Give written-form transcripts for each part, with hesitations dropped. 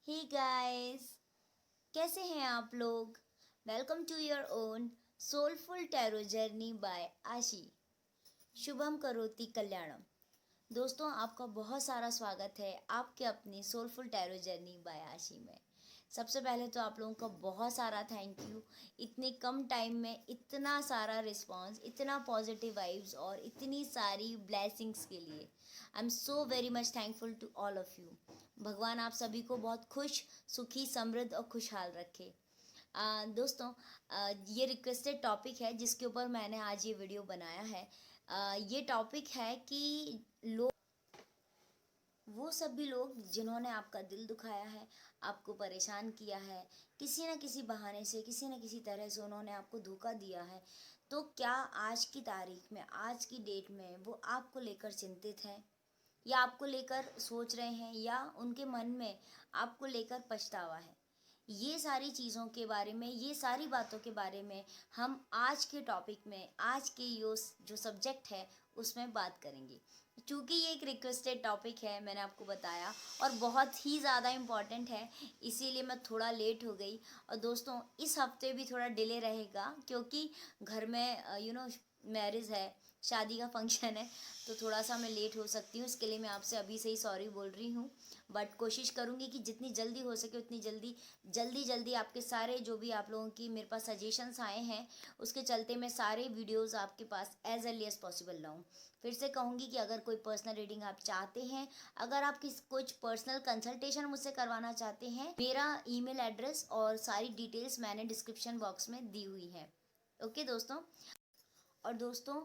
Hey guys, कैसे हैं आप लोग। Welcome to your own soulful tarot journey by Ashi. शुभम करोति कल्याणम। दोस्तों, आपका बहुत सारा स्वागत है आपके अपनी सोलफुल टैरो जर्नी बाय आशी में। सबसे पहले तो आप लोगों का बहुत सारा थैंक यू, इतने कम टाइम में इतना सारा रिस्पांस, इतना पॉजिटिव वाइब्स और इतनी सारी ब्लेसिंग्स के लिए। I am so very much thankful to all of you. भगवान आप सभी को बहुत खुश, सुखी, समृद्ध और खुशहाल रखे। दोस्तों, ये रिक्वेस्टेड टॉपिक है जिसके ऊपर मैंने आज ये वीडियो बनाया है। ये टॉपिक है कि लोग, वो सभी लोग जिन्होंने आपका दिल दुखाया है, आपको परेशान किया है, किसी न किसी बहाने से, किसी न किसी तरह से उन्होंने आपको धोखा दिया है, तो क्या आज की तारीख में, आज की डेट में वो आपको लेकर चिंतित हैं, या आपको लेकर सोच रहे हैं, या उनके मन में आपको लेकर पछतावा है। ये सारी चीज़ों के बारे में, ये सारी बातों के बारे में हम आज के टॉपिक में, आज के जो सब्जेक्ट है उसमें बात करेंगे। चूँकि ये एक रिक्वेस्टेड टॉपिक है, मैंने आपको बताया, और बहुत ही ज़्यादा इम्पॉर्टेंट है, इसीलिए मैं थोड़ा लेट हो गई। और दोस्तों, इस हफ्ते भी थोड़ा डिले रहेगा क्योंकि घर में मैरिज है, शादी का फंक्शन है, तो थोड़ा सा मैं लेट हो सकती हूँ। इसके लिए मैं आपसे अभी से ही सॉरी बोल रही हूँ। बट कोशिश करूँगी कि जितनी जल्दी हो सके उतनी जल्दी आपके सारे जो भी आप लोगों की मेरे पास सजेशंस आए हैं, उसके चलते मैं सारे वीडियोस आपके पास एज अर्ली एज पॉसिबल लाऊँ। फिर से कहूँगी कि अगर कोई पर्सनल रीडिंग आप चाहते हैं, अगर आप कुछ पर्सनल कंसल्टेशन मुझसे करवाना चाहते हैं, मेरा ईमेल एड्रेस और सारी डिटेल्स मैंने डिस्क्रिप्शन बॉक्स में दी हुई है। ओके दोस्तों। और दोस्तों,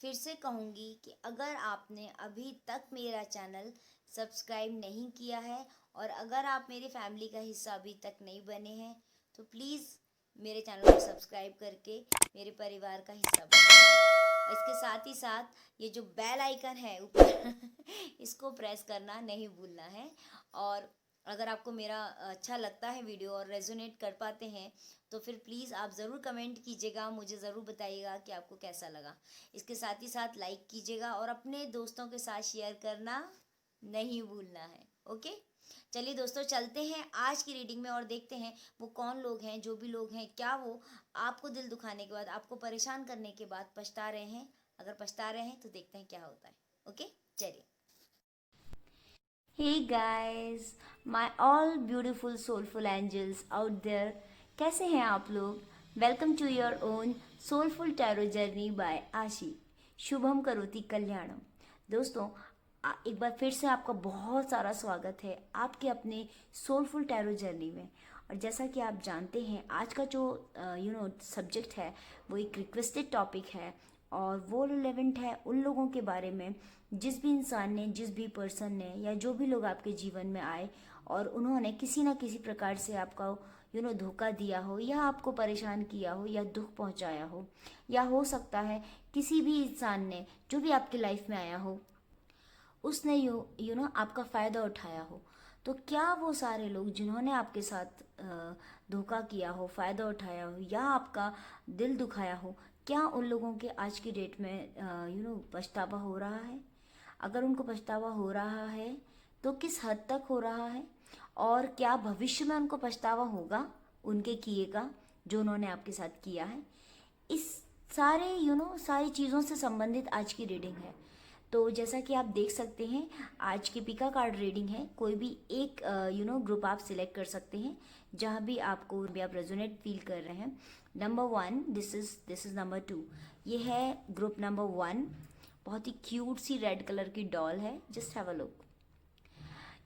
फिर से कहूँगी कि अगर आपने अभी तक मेरा चैनल सब्सक्राइब नहीं किया है, और अगर आप मेरी फैमिली का हिस्सा अभी तक नहीं बने हैं, तो प्लीज़ मेरे चैनल को सब्सक्राइब करके मेरे परिवार का हिस्सा बने। और इसके साथ ही साथ ये जो बेल आइकन है ऊपर इसको प्रेस करना नहीं भूलना है। और अगर आपको मेरा अच्छा लगता है वीडियो और रेजोनेट कर पाते हैं, तो फिर प्लीज़ आप ज़रूर कमेंट कीजिएगा, मुझे ज़रूर बताइएगा कि आपको कैसा लगा। इसके साथ ही साथ लाइक कीजिएगा और अपने दोस्तों के साथ शेयर करना नहीं भूलना है। ओके, चलिए दोस्तों, चलते हैं आज की रीडिंग में और देखते हैं वो कौन लोग हैं, जो भी लोग हैं, क्या वो आपको दिल दुखाने के बाद, आपको परेशान करने के बाद पछता रहे हैं। अगर पछता रहे हैं तो देखते हैं क्या होता है। ओके, चलिए। Hey guys, my all beautiful soulful angels out there, कैसे हैं आप लोग। Welcome to your own soulful tarot journey by Ashi. शुभम करोति कल्याणम। दोस्तों, एक बार फिर से आपका बहुत सारा स्वागत है आपके अपने सोलफुल टैरो जर्नी में। और जैसा कि आप जानते हैं, आज का जो सब्जेक्ट है वो एक रिक्वेस्टेड टॉपिक है, और वो रिलेवेंट है उन लोगों के बारे में, जिस भी इंसान ने, जिस भी पर्सन ने, या जो भी लोग आपके जीवन में आए और उन्होंने किसी ना किसी प्रकार से आपका धोखा दिया हो, या आपको परेशान किया हो, या दुख पहुंचाया हो, या हो सकता है किसी भी इंसान ने जो भी आपकी लाइफ में आया हो उसने आपका फ़ायदा उठाया हो। तो क्या वो सारे लोग जिन्होंने आपके साथ धोखा किया हो, फ़ायदा उठाया हो, या आपका दिल दुखाया हो, क्या उन लोगों के आज की डेट में पछतावा हो रहा है। अगर उनको पछतावा हो रहा है तो किस हद तक हो रहा है, और क्या भविष्य में उनको पछतावा होगा उनके किए का, जो उन्होंने आपके साथ किया है। इस सारे सारी चीज़ों से संबंधित आज की रीडिंग है। तो जैसा कि आप देख सकते हैं, आज की पिका कार्ड रीडिंग है। कोई भी एक ग्रुप आप सिलेक्ट कर सकते हैं, जहाँ भी आपको भी आप रेजोनेट फील कर रहे हैं। Number 1, this is number 2। ये है ग्रुप नंबर 1। बहुत ही क्यूट सी रेड कलर की डॉल है, जस्ट हैव अ लुक।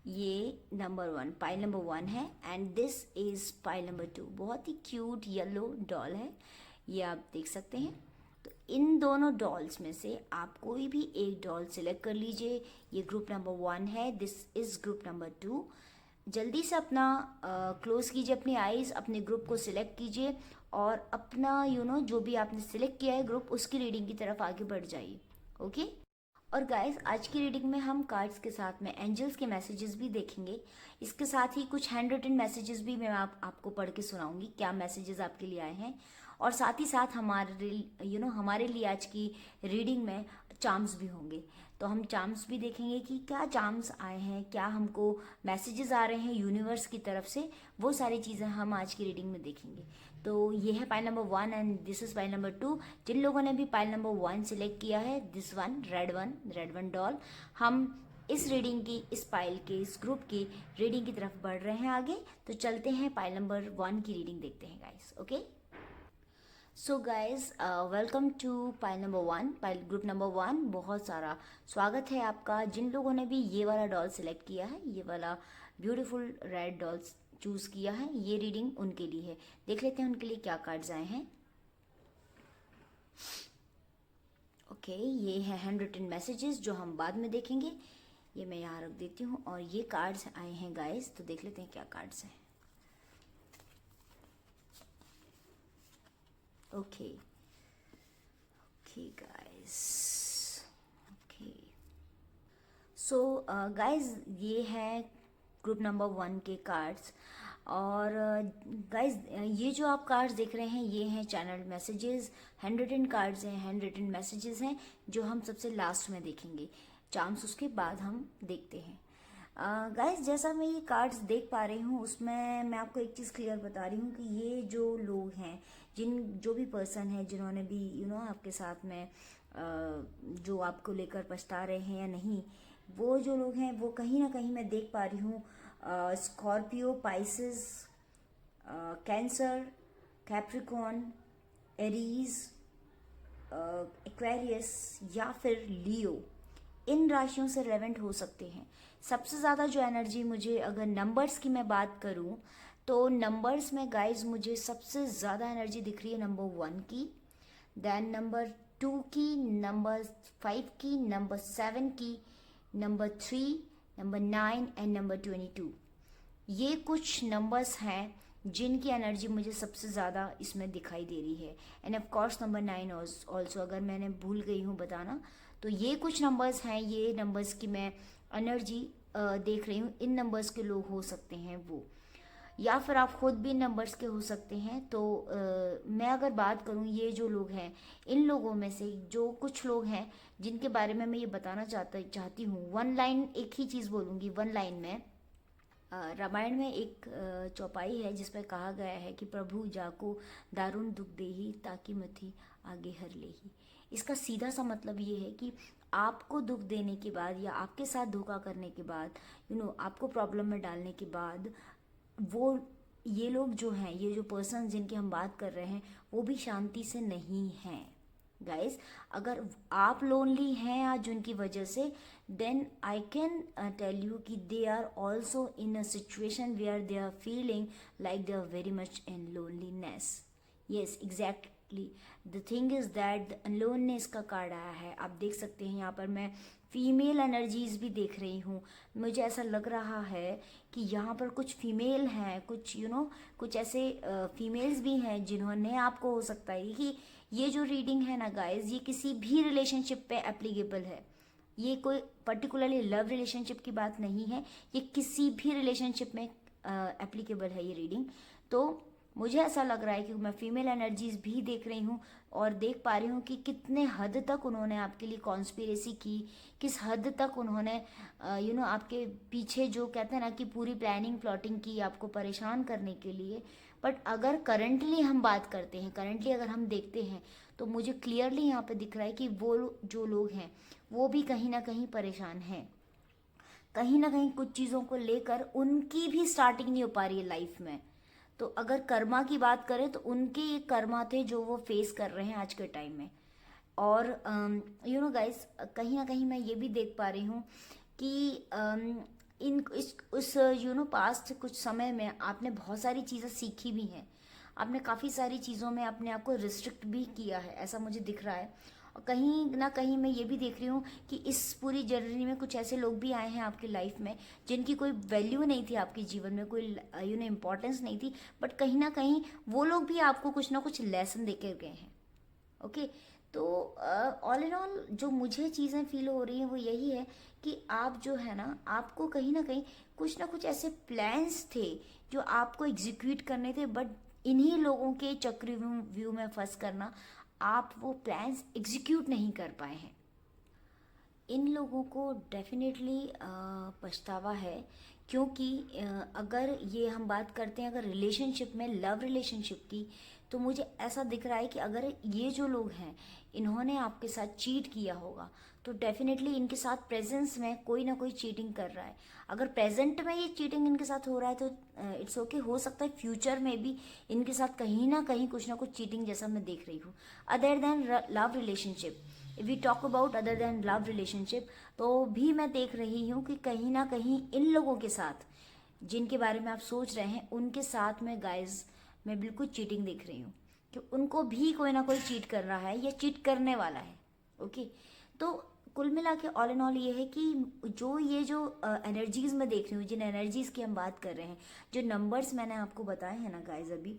ये नंबर 1, पाइल नंबर 1 है, and this is pile number 2। बहुत ही क्यूट येलो डॉल है, ये आप देख सकते हैं। तो इन दोनों डॉल्स में से आप कोई भी एक डॉल सिलेक्ट कर लीजिए। ये ग्रुप नंबर 1 है, दिस इज ग्रुप नंबर 2। जल्दी से अपना क्लोज कीजिए अपनी आईज, अपने ग्रुप को सिलेक्ट कीजिए, और अपना जो भी आपने सिलेक्ट किया है ग्रुप, उसकी रीडिंग की तरफ आगे बढ़ जाइए। ओके। और गाइस, आज की रीडिंग में हम कार्ड्स के साथ में एंजल्स के मैसेजेस भी देखेंगे। इसके साथ ही कुछ हैंड रिटन मैसेजेस भी मैं आपको पढ़ के सुनाऊंगी, क्या मैसेजेस आपके लिए आए हैं। और साथ ही साथ हमारे लिए आज की रीडिंग में चार्म्स भी होंगे। तो हम चार्म्स भी देखेंगे कि क्या चार्म्स आए हैं, क्या हमको मैसेजेस आ रहे हैं यूनिवर्स की तरफ से, वो सारी चीज़ें हम आज की रीडिंग में देखेंगे। तो ये है pile number 1 and this is pile number 2। जिन लोगों ने भी पाइल नंबर 1 सिलेक्ट किया है, दिस रेड वन डॉल, हम इस रीडिंग की, इस पाइल के, इस ग्रुप की रीडिंग की तरफ बढ़ रहे हैं आगे। तो चलते हैं पाइल नंबर 1 की रीडिंग देखते हैं guys. Okay, so guys welcome to pile number 1, pile group number 1। बहुत सारा स्वागत है आपका। जिन लोगों ने भी ये वाला डॉल सिलेक्ट किया है, ये वाला ब्यूटीफुल रेड डॉल्स चूज़ किया है, ये रीडिंग उनके लिए है। देख लेते हैं उनके लिए क्या कार्ड्स आए हैं। ओके, ये है हैंड रिटन मैसेजेस जो हम बाद में देखेंगे। ये मैं यहाँ रख देती हूँ। और ये कार्ड्स आए हैं गाइस, तो देख लेते हैं क्या कार्ड्स हैं। Okay guys, okay so guys, ये है ग्रुप नंबर 1 के कार्ड्स। और गाइस ये जो आप कार्ड्स देख रहे हैं, ये हैं channel messages, hand written cards हैं, हैंड रिटन मैसेजेस हैं जो हम सबसे लास्ट में देखेंगे। चार्म्स उसके बाद हम देखते हैं। गाइस जैसा मैं ये कार्ड्स देख पा रही हूँ, उसमें मैं आपको एक चीज़ क्लियर बता रही हूँ कि ये जो लोग हैं, जो भी पर्सन है, जिन्होंने भी आपके साथ में जो आपको लेकर पछता रहे हैं या नहीं, वो जो लोग हैं वो कहीं ना कहीं मैं देख पा रही हूँ Scorpio, Pisces, cancer, Capricorn, Aries, Aquarius या फिर लियो, इन राशियों से रिलेवेंट हो सकते हैं। सबसे ज़्यादा जो एनर्जी मुझे, अगर नंबर्स की मैं बात करूं, तो नंबर्स में गाइज मुझे सबसे ज़्यादा एनर्जी दिख रही है नंबर 1 की, देन नंबर 2 की, नंबर 5 की, नंबर 7 की, नंबर 3, नंबर 9 एंड नंबर 22। ये कुछ नंबर्स हैं जिनकी एनर्जी मुझे सबसे ज़्यादा इसमें दिखाई दे रही है। End of course number 9 also, अगर मैंने भूल गई हूँ बताना, तो ये कुछ नंबर्स हैं, ये नंबर्स की मैं एनर्जी देख रही हूँ। इन नंबर्स के लोग हो सकते हैं वो, या फिर आप खुद भी नंबर्स के हो सकते हैं। तो मैं अगर बात करूँ, ये जो लोग हैं, इन लोगों में से जो कुछ लोग हैं जिनके बारे में मैं ये बताना चाहती हूँ, वन लाइन एक ही चीज़ बोलूँगी, वन लाइन में। रामायण में एक चौपाई है जिसमें कहा गया है कि प्रभु जाको दारुण दुख देही, ताकि मथी आगे हर लेही। इसका सीधा सा मतलब ये है कि आपको दुख देने के बाद या आपके साथ धोखा करने के बाद, आपको प्रॉब्लम में डालने के बाद, वो ये लोग जो हैं, ये जो पर्सन जिनकी हम बात कर रहे हैं, वो भी शांति से नहीं हैं गाइस। अगर आप लोनली हैं आज उनकी वजह से, then I can tell you कि they are also in a situation where they are feeling like they are very much in loneliness. Yes, exactly the thing is that loneliness का card आया है। आप देख सकते हैं यहाँ पर मैं फीमेल एनर्जीज भी देख रही हूँ। मुझे ऐसा लग रहा है कि यहाँ पर कुछ फीमेल हैं, कुछ कुछ ऐसे फीमेल्स भी हैं जिन्होंने, आपको हो सकता है कि ये जो रीडिंग है ना गाइज, ये किसी भी रिलेशनशिप पे एप्लीकेबल है। ये कोई पर्टिकुलरली लव रिलेशनशिप की बात नहीं है, ये किसी भी रिलेशनशिप में एप्लीकेबल है ये रीडिंग। तो मुझे ऐसा लग रहा है कि मैं फीमेल एनर्जीज भी देख रही हूँ और देख पा रही हूँ कि कितने हद तक उन्होंने आपके लिए कॉन्स्पिरेसी की, किस हद तक उन्होंने आपके पीछे जो कहते हैं ना कि पूरी प्लानिंग प्लॉटिंग की आपको परेशान करने के लिए। बट अगर करंटली हम बात करते हैं, करंटली अगर हम देखते हैं, तो मुझे क्लियरली यहाँ पे दिख रहा है कि वो जो लोग हैं वो भी कहीं ना कहीं परेशान हैं, कहीं ना कहीं कुछ चीज़ों को लेकर उनकी भी स्टार्टिंग नहीं हो पा रही है लाइफ में। तो अगर कर्मा की बात करें तो उनके ये कर्मा थे जो वो फेस कर रहे हैं आज के टाइम में। और गाइस, कहीं ना कहीं मैं ये भी देख पा रही हूँ कि उस पास्ट कुछ समय में आपने बहुत सारी चीज़ें सीखी भी हैं, आपने काफ़ी सारी चीज़ों में अपने आप को रिस्ट्रिक्ट भी किया है, ऐसा मुझे दिख रहा है। और कहीं ना कहीं मैं ये भी देख रही हूँ कि इस पूरी जर्नी में कुछ ऐसे लोग भी आए हैं आपकी लाइफ में जिनकी कोई वैल्यू नहीं थी आपके जीवन में, कोई इम्पोर्टेंस नहीं थी, बट कहीं ना कहीं वो लोग भी आपको कुछ ना कुछ लेसन दे के गए हैं। ओके, तो ऑल इन ऑल जो मुझे चीज़ें फील हो रही हैं वो यही है कि आप जो है ना, आपको कहीं ना कुछ ऐसे प्लान्स थे जो आपको एग्जीक्यूट करने थे, बट इन्हीं लोगों के चक्रव्यूह में फंस करना आप वो प्लान्स एग्जीक्यूट नहीं कर पाए हैं। इन लोगों को डेफिनेटली पछतावा है, क्योंकि अगर ये हम बात करते हैं अगर रिलेशनशिप में, लव रिलेशनशिप की, तो मुझे ऐसा दिख रहा है कि अगर ये जो लोग हैं इन्होंने आपके साथ चीट किया होगा, तो डेफिनेटली इनके साथ प्रेजेंस में कोई ना कोई चीटिंग कर रहा है। अगर प्रेजेंट में ये चीटिंग इनके साथ हो रहा है तो इट्स ओके, हो सकता है फ्यूचर में भी इनके साथ कहीं ना कुछ चीटिंग जैसा मैं देख रही हूँ। Other than love relationship, if we talk about other than love relationship, तो भी मैं देख रही हूँ कि कहीं ना कहीं इन लोगों के साथ जिनके बारे में आप सोच रहे हैं उनके साथ में गाइज मैं बिल्कुल चीटिंग देख रही हूँ कि उनको भी कोई ना कोई चीट कर रहा है या चीट करने वाला है। ओके, तो कुल मिला के ऑल इन ऑल ये है कि ये जो एनर्जीज मैं देख रही हूँ, जिन एनर्जीज की हम बात कर रहे हैं, जो नंबर्स मैंने आपको बताए हैं ना गाइज अभी,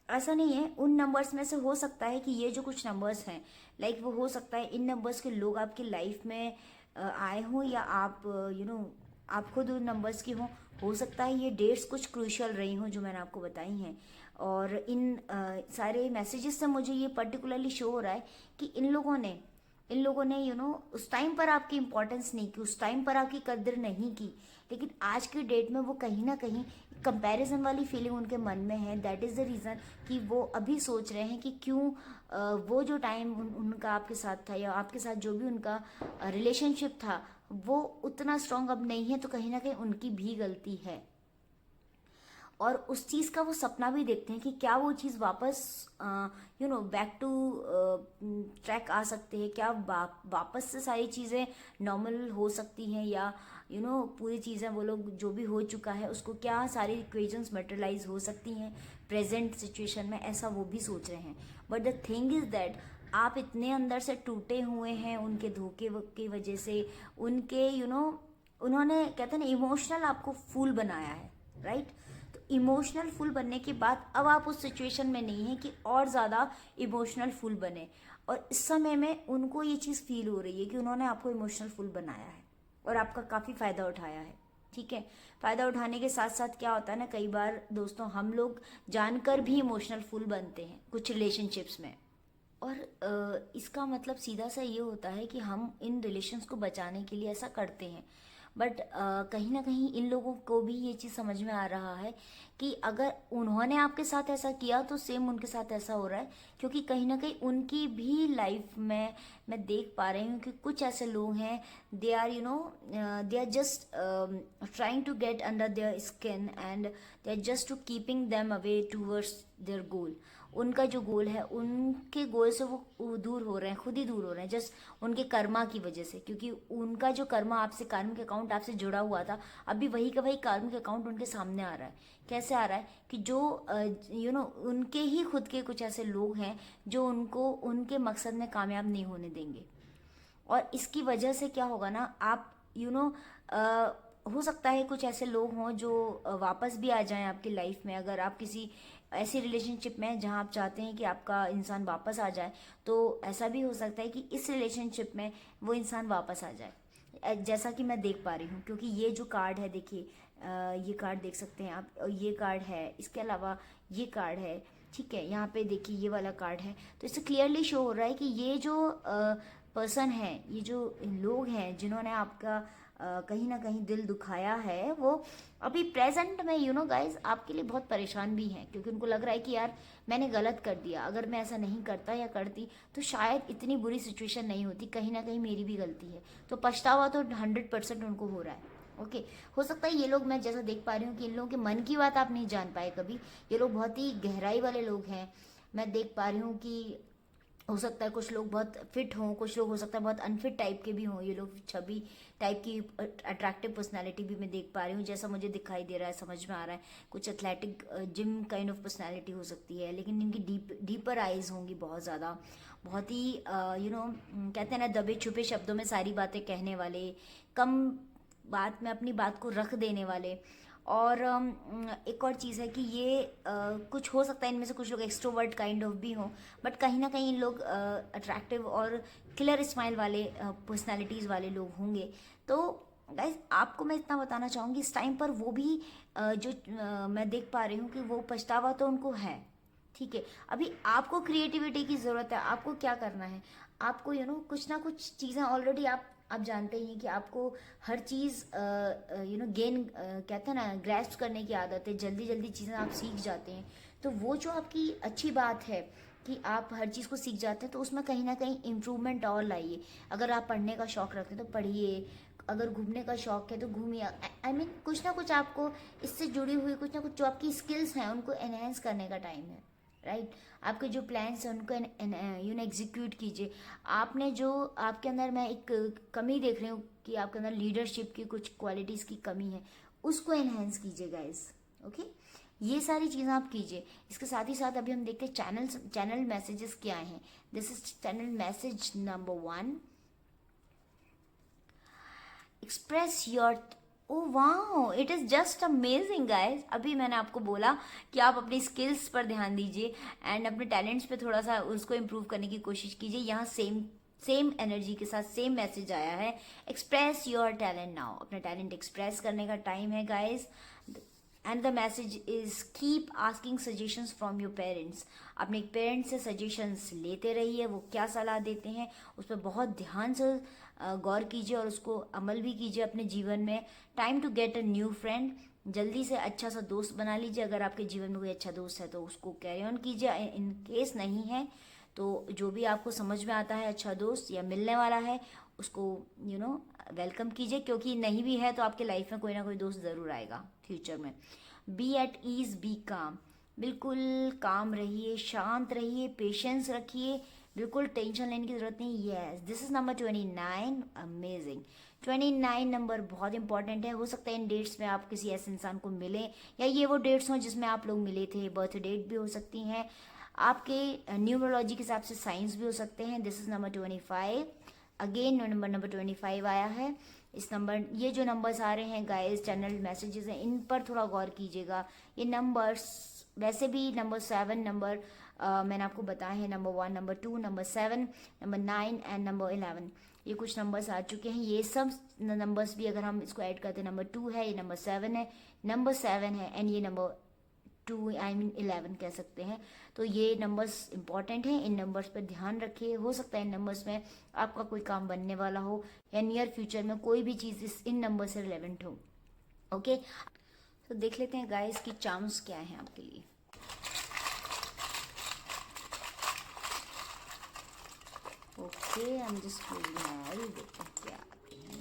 ऐसा नहीं है उन नंबर्स में से हो सकता है कि ये जो कुछ नंबर्स हैं, लाइक वो हो सकता है इन नंबर्स के लोग आपकी लाइफ में आए हों, या आप आप खुद उन नंबर्स की हों। हो सकता है ये डेट्स कुछ क्रूशियल रही हों जो मैंने आपको बताई हैं, और इन सारे मैसेजेस से मुझे ये पर्टिकुलरली शो हो रहा है कि इन लोगों ने उस टाइम पर आपकी इंपॉर्टेंस नहीं की, उस टाइम पर आपकी कदर नहीं की, लेकिन आज की डेट में वो कहीं ना कहीं कंपैरिजन वाली फीलिंग उनके मन में है। दैट इज़ द रीज़न कि वो अभी सोच रहे हैं कि क्यों वो जो टाइम उनका आपके साथ था, या आपके साथ जो भी उनका रिलेशनशिप था, वो उतना स्ट्रांग अब नहीं है, तो कहीं ना कहीं उनकी भी गलती है। और उस चीज़ का वो सपना भी देखते हैं कि क्या वो चीज़ वापस बैक टू ट्रैक आ सकते हैं, क्या वापस से सारी चीज़ें नॉर्मल हो सकती हैं, या पूरी चीज़ें वो लोग जो भी हो चुका है उसको क्या सारी इक्वेशंस मटेरियलाइज हो सकती हैं प्रेजेंट सिचुएशन में, ऐसा वो भी सोच रहे हैं। But the thing is that आप इतने अंदर से टूटे हुए हैं उनके धोखे की वजह से, उनके उन्होंने कहते हैं ना इमोशनल आपको फूल बनाया है, राइट? तो इमोशनल फुल बनने के बाद अब आप उस सिचुएशन में नहीं है कि और ज़्यादा इमोशनल फुल बने, और इस समय में उनको ये चीज़ फील हो रही है कि उन्होंने आपको इमोशनल फुल बनाया है और आपका काफ़ी फ़ायदा उठाया है। ठीक है, फ़ायदा उठाने के साथ साथ क्या होता है ना, कई बार दोस्तों हम लोग जानकर भी इमोशनल फुल बनते हैं कुछ रिलेशनशिप्स में, और इसका मतलब सीधा सा ये होता है कि हम इन रिलेशंस को बचाने के लिए ऐसा करते हैं। बट कहीं ना कहीं इन लोगों को भी ये चीज़ समझ में आ रहा है कि अगर उन्होंने आपके साथ ऐसा किया तो सेम उनके साथ ऐसा हो रहा है, क्योंकि कहीं ना कहीं उनकी भी लाइफ में मैं देख पा रही हूँ कि कुछ ऐसे लोग हैं, they are just trying to get under their skin, and they are just to keeping them away towards their goal. उनका जो गोल है, उनके गोल से वो दूर हो रहे हैं, खुद ही दूर हो रहे हैं, जस्ट उनके कर्मा की वजह से, क्योंकि उनका जो कर्मा आपसे, कार्मिक अकाउंट आपसे जुड़ा हुआ था, अभी वही का वही कार्मिक अकाउंट उनके सामने आ रहा है। कैसे आ रहा है कि जो उनके ही खुद के कुछ ऐसे लोग हैं जो उनको उनके मकसद में कामयाब नहीं होने देंगे, और इसकी वजह से क्या होगा ना, आप हो सकता है कुछ ऐसे लोग हों जो वापस भी आ जाएं आपकी लाइफ में। अगर आप किसी ऐसी रिलेशनशिप में हैं जहां आप चाहते हैं कि आपका इंसान वापस आ जाए, तो ऐसा भी हो सकता है कि इस रिलेशनशिप में वो इंसान वापस आ जाए, जैसा कि मैं देख पा रही हूँ। क्योंकि ये जो कार्ड है, देखिए ये कार्ड देख सकते हैं आप, ये कार्ड है, इसके अलावा ये कार्ड है, ठीक है, यहाँ पे देखिए ये वाला कार्ड है। तो इससे क्लियरली शो हो रहा है कि ये जो पर्सन है, ये जो लोग हैं जिन्होंने आपका कहीं ना कहीं दिल दुखाया है, वो अभी प्रेजेंट में गाइज आपके लिए बहुत परेशान भी हैं, क्योंकि उनको लग रहा है कि यार मैंने गलत कर दिया, अगर मैं ऐसा नहीं करता या करती तो शायद इतनी बुरी सिचुएशन नहीं होती, कहीं ना कहीं मेरी भी गलती है। तो पछतावा तो 100% उनको हो रहा है। ओके, हो सकता है ये लोग, मैं जैसा देख पा रही हूँ कि इन लोगों के मन की बात आप नहीं जान पाए कभी, ये लोग बहुत ही गहराई वाले लोग हैं। मैं देख पा रही हूँ कि हो सकता है कुछ लोग बहुत फिट हों, कुछ लोग हो सकता है बहुत अनफिट टाइप के भी हों, ये लोग छवि टाइप की अट्रैक्टिव पर्सनालिटी भी मैं देख पा रही हूँ, जैसा मुझे दिखाई दे रहा है, समझ में आ रहा है। कुछ athletic gym kind of personality हो सकती है, लेकिन इनकी डीपर आइज होंगी बहुत ज़्यादा, बहुत ही कहते हैं ना दबे छुपे शब्दों में सारी बातें कहने वाले, कम बात में अपनी बात को रख देने वाले। और एक और चीज़ है कि ये कुछ हो सकता है इनमें से कुछ लोग एक्सट्रोवर्ट काइंड ऑफ भी हों, बट कहीं ना कहीं इन लोग अट्रैक्टिव और क्लियर स्माइल वाले पर्सनालिटीज़ वाले लोग होंगे। तो गाइज आपको मैं इतना बताना चाहूँगी, इस टाइम पर वो भी मैं देख पा रही हूँ कि वो पछतावा तो उनको है, ठीक है। अभी आपको क्रिएटिविटी की ज़रूरत है। आपको क्या करना है, आपको कुछ ना कुछ चीज़ें ऑलरेडी आप जानते ही हैं कि आपको हर चीज़ गेन कहते हैं ना, ग्रैस्प करने की आदत है। जल्दी जल्दी चीज़ें आप सीख जाते हैं। तो वो जो आपकी अच्छी बात है कि आप हर चीज़ को सीख जाते हैं, तो उसमें कहीं ना कहीं इम्प्रूवमेंट और लाइए। अगर आप पढ़ने का शौक़ रखते हैं तो पढ़िए, अगर घूमने का शौक़ है तो घूमिए। आई मीन कुछ ना कुछ आपको इससे जुड़ी हुई कुछ ना कुछ जो आपकी स्किल्स हैं उनको एनहेंस करने का टाइम है, राइट। आपके जो प्लान्स हैं उनको एग्जीक्यूट कीजिए। आपने जो आपके अंदर, मैं एक कमी देख रही हूँ कि आपके अंदर लीडरशिप की कुछ क्वालिटीज़ की कमी है, उसको एनहेंस कीजिए गाइस, ओके। ये सारी चीज़ें आप कीजिए। इसके साथ ही साथ अभी हम देखते हैं चैनल मैसेजेस क्या हैं। This is channel message number 1, express your, oh wow, it is just amazing guys. अभी मैंने आपको बोला कि आप अपनी स्किल्स पर ध्यान दीजिए एंड अपने टैलेंट्स पे थोड़ा सा उसको इम्प्रूव करने की कोशिश कीजिए। यहाँ सेम एनर्जी के साथ सेम मैसेज आया है, एक्सप्रेस योर टैलेंट नाउ। अपना टैलेंट एक्सप्रेस करने का टाइम है guys. And the message is keep asking suggestions from your parents. अपने पेरेंट्स से सजेशंस लेते रहिए, वो क्या सलाह देते हैं उस पर बहुत ध्यान से गौर कीजिए और उसको अमल भी कीजिए अपने जीवन में। Time to get a new friend, जल्दी से अच्छा सा दोस्त बना लीजिए। अगर आपके जीवन में कोई अच्छा दोस्त है तो उसको कैरी ऑन कीजिए। इन केस नहीं है तो जो भी आपको समझ में आता है अच्छा दोस्त या मिलने वाला है, उसको वेलकम कीजिए। क्योंकि नहीं भी है तो आपके लाइफ में कोई ना कोई दोस्त ज़रूर आएगा फ्यूचर में। बी एट ईज, बी काम, बिल्कुल काम रहिए, शांत रहिए, पेशेंस रखिए, बिल्कुल टेंशन लेने की ज़रूरत नहीं। Yes, this is number 29, amazing. 29 number बहुत इंपॉर्टेंट है। हो सकता है इन डेट्स में आप किसी ऐसे इंसान को मिलें या ये वो डेट्स हों जिसमें आप लोग मिले थे। बर्थ डेट भी हो सकती हैं, आपके न्यूमरोलॉजी के हिसाब से साइंस भी हो सकते हैं। This is number 25, again number 25 आया है। इस नंबर, ये जो नंबर्स आ रहे हैं गाइस, चैनल मैसेजेस हैं, इन पर थोड़ा गौर कीजिएगा। ये नंबर्स वैसे भी नंबर 7 नंबर मैंने आपको बताया है, number 1, number 2, number 7, number 9 and number 11, ये कुछ नंबर्स आ चुके हैं। ये सब नंबर्स भी अगर हम इसको ऐड करते हैं, नंबर 2 है, ये नंबर 7 है, नंबर 7 है एंड ये नंबर 2, आई मीन 11 कह सकते हैं। तो ये नंबर्स इंपॉर्टेंट हैं, इन नंबर्स पर ध्यान रखिए। हो सकता है इन नंबर्स में आपका कोई काम बनने वाला हो या नियर फ्यूचर में कोई भी चीज़ इन नंबर से रिलेवेंट हो, ओके। तो देख लेते हैं गाइस की चार्म्स क्या हैं आपके लिए। Okay, I am just closing my eye, देखते हैं क्या आते हैं।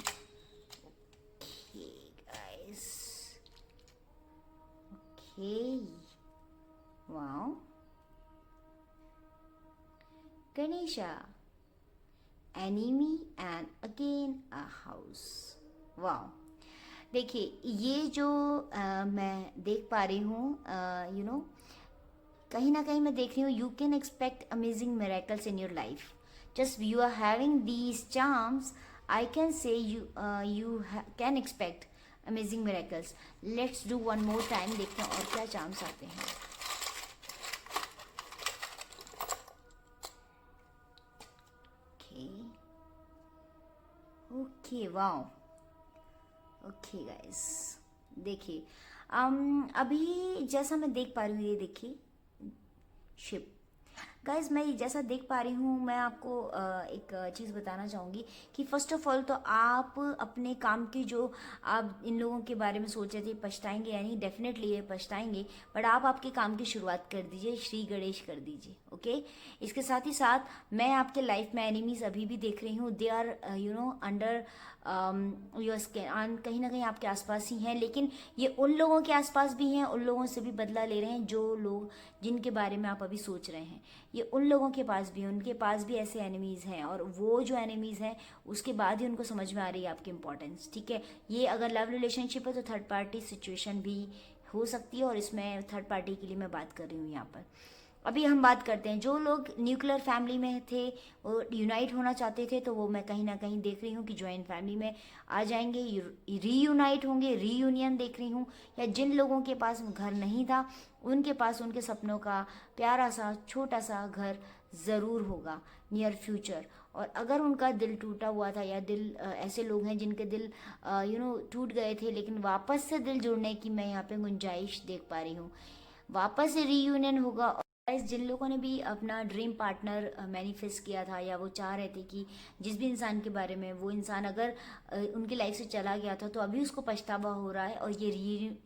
Okay guys, okay, wow, Ganesha, enemy and again a house, wow. देखिए ये जो मैं देख पा रही हूँ, कहीं ना कहीं मैं देख रही हूँ, you can expect amazing miracles in your life. Just you are having these charms, I can say you can expect amazing miracles. Let's do one more time, देखते हैं और क्या चार्म्स आते हैं। ओके, वाओ, ओके गाइस, देखिए अभी जैसा मैं देख पा रही हूँ, ये देखिए शिप। गाइज मैं जैसा देख पा रही हूँ, मैं आपको एक चीज़ बताना चाहूँगी कि फ़र्स्ट ऑफ ऑल तो आप अपने काम की, जो आप इन लोगों के बारे में सोच रहे थे पछताएंगे या नहीं, डेफिनेटली ये पछताएंगे, बट आप आपके काम की शुरुआत कर दीजिए, श्री गणेश कर दीजिए, ओके। इसके साथ ही साथ मैं आपके लाइफ में एनिमीज अभी भी देख रही हूँ। They are under your scan, कहीं ना कहीं आपके आसपास ही हैं, लेकिन ये उन लोगों के आसपास भी हैं, उन लोगों से भी बदला ले रहे हैं जो लोग जिनके बारे में आप अभी सोच रहे हैं। ये उन लोगों के पास भी हैं, उनके पास भी ऐसे एनिमीज़ हैं, और वो जो एनिमीज़ हैं उसके बाद ही उनको समझ में आ रही है आपकी इंपॉर्टेंस, ठीक है। ये अगर लव रिलेशनशिप है तो थर्ड पार्टी सिचुएशन भी हो सकती है, और इसमें थर्ड पार्टी के लिए मैं बात कर रही हूँ यहाँ पर। अभी हम बात करते हैं, जो लोग न्यूक्लियर फैमिली में थे, वो यूनाइट होना चाहते थे, तो वो मैं कहीं ना कहीं देख रही हूँ कि जॉइंट फैमिली में आ जाएंगे, रीयूनाइट होंगे, रीयूनियन देख रही हूँ। या जिन लोगों के पास घर नहीं था, उनके पास उनके सपनों का प्यारा सा छोटा सा घर ज़रूर होगा नियर फ्यूचर। और अगर उनका दिल टूटा हुआ था, या दिल ऐसे लोग हैं जिनके दिल टूट गए थे, लेकिन वापस से दिल जुड़ने की मैं यहाँ पे गुंजाइश देख पा रही हूँ। वापस से रीयूनियन होगा। गाइस, जिन लोगों ने भी अपना ड्रीम पार्टनर मैनिफेस्ट किया था या वो चाह रहे थे कि जिस भी इंसान के बारे में, वो इंसान अगर उनकी लाइफ से चला गया था तो अभी उसको पछतावा हो रहा है, और ये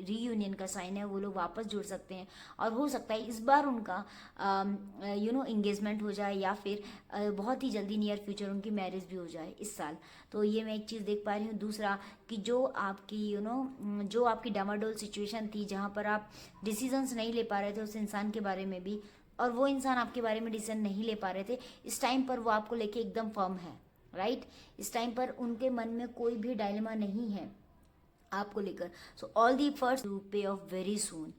रीयूनियन का साइन है, वो लोग वापस जुड़ सकते हैं। और हो सकता है इस बार उनका एंगेजमेंट हो जाए, या फिर बहुत ही जल्दी नियर फ्यूचर उनकी मैरिज भी हो जाए इस साल। तो ये मैं एक चीज़ देख पा रही हूँ। दूसरा कि जो आपकी जो आपकी डामाडोल सिचुएशन थी, जहाँ पर आप डिसीजंस नहीं ले पा रहे थे उस इंसान के बारे में भी, और वो इंसान आपके बारे में डिसीजन नहीं ले पा रहे थे, इस टाइम पर वो आपको लेके एकदम फर्म है, राइट। इस टाइम पर उनके मन में कोई भी डायलेमा नहीं है आपको लेकर। So all the efforts to pay off very soon.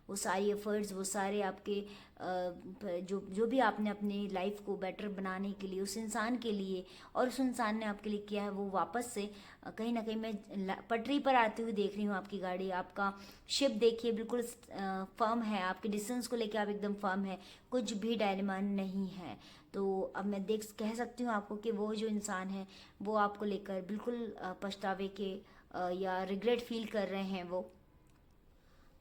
वो सारी एफर्ट्स, वो सारे आपके जो जो भी आपने अपनी लाइफ को बेटर बनाने के लिए उस इंसान के लिए, और उस इंसान ने आपके लिए किया है, वो वापस से कहीं ना कहीं मैं पटरी पर आते हुए देख रही हूँ आपकी गाड़ी। आपका शिप देखिए बिल्कुल फर्म है, आपके डिसीजंस को लेकर आप एकदम फर्म है, कुछ भी डायलेमा नहीं है। तो अब मैं कह सकती हूँ आपको कि वो जो इंसान है वो आपको लेकर बिल्कुल पछतावे के या रिग्रेट फील कर रहे हैं वो,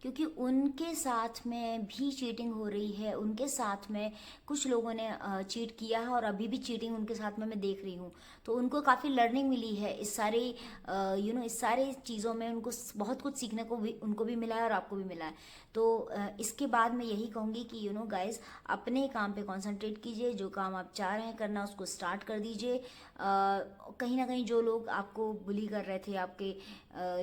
क्योंकि उनके साथ में भी चीटिंग हो रही है। उनके साथ में कुछ लोगों ने चीट किया है, और अभी भी चीटिंग उनके साथ में मैं देख रही हूँ। तो उनको काफ़ी लर्निंग मिली है इस सारे इस सारे चीज़ों में। उनको बहुत कुछ सीखने को भी उनको भी मिला है, और आपको भी मिला है। तो इसके बाद मैं यही कहूँगी कि गाइज, अपने काम पे कॉन्सेंट्रेट कीजिए। जो काम आप चाह रहे हैं करना उसको स्टार्ट कर दीजिए। कहीं ना कहीं जो लोग आपको बुली कर रहे थे, आपके